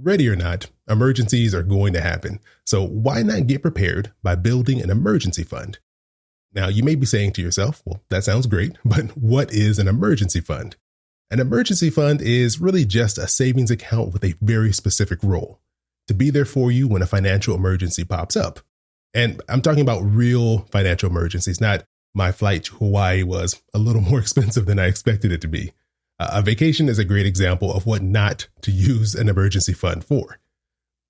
Ready or not, emergencies are going to happen. So why not get prepared by building an emergency fund? Now, you may be saying to yourself, well, that sounds great, but what is an emergency fund? An emergency fund is really just a savings account with a very specific role to be there for you when a financial emergency pops up. And I'm talking about real financial emergencies, not my flight to Hawaii was a little more expensive than I expected it to be. A vacation is a great example of what not to use an emergency fund for.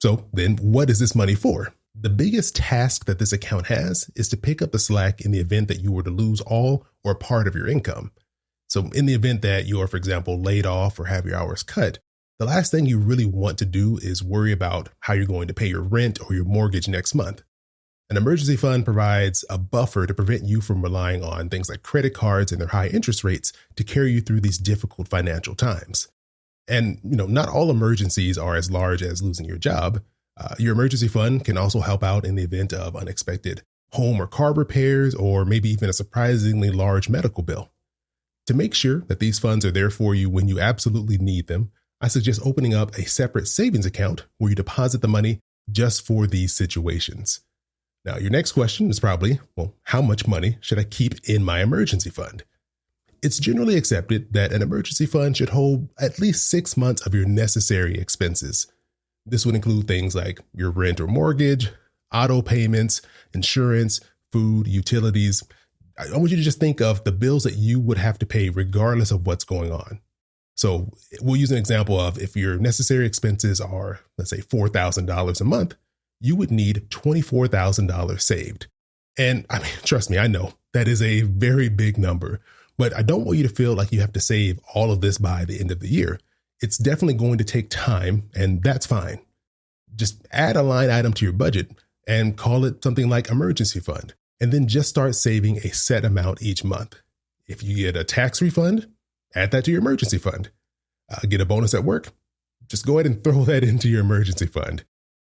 So then what is this money for? The biggest task that this account has is to pick up the slack in the event that you were to lose all or part of your income. So in the event that you are, for example, laid off or have your hours cut, the last thing you really want to do is worry about how you're going to pay your rent or your mortgage next month. An emergency fund provides a buffer to prevent you from relying on things like credit cards and their high interest rates to carry you through these difficult financial times. And, not all emergencies are as large as losing your job. Your emergency fund can also help out in the event of unexpected home or car repairs, or maybe even a surprisingly large medical bill. To make sure that these funds are there for you when you absolutely need them, I suggest opening up a separate savings account where you deposit the money just for these situations. Now, your next question is probably, well, how much money should I keep in my emergency fund? It's generally accepted that an emergency fund should hold at least 6 months of your necessary expenses. This would include things like your rent or mortgage, auto payments, insurance, food, utilities. I want you to just think of the bills that you would have to pay regardless of what's going on. So we'll use an example of if your necessary expenses are, let's say, $4,000 a month, you would need $24,000 saved. And trust me, I know that is a very big number, but I don't want you to feel like you have to save all of this by the end of the year. It's definitely going to take time, and that's fine. Just add a line item to your budget and call it something like emergency fund, and then just start saving a set amount each month. If you get a tax refund, add that to your emergency fund. Get a bonus at work, just go ahead and throw that into your emergency fund.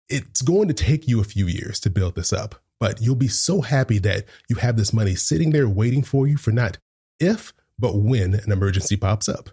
It's going to take you a few years to build this up, but you'll be so happy that you have this money sitting there waiting for you for not if, but when an emergency pops up.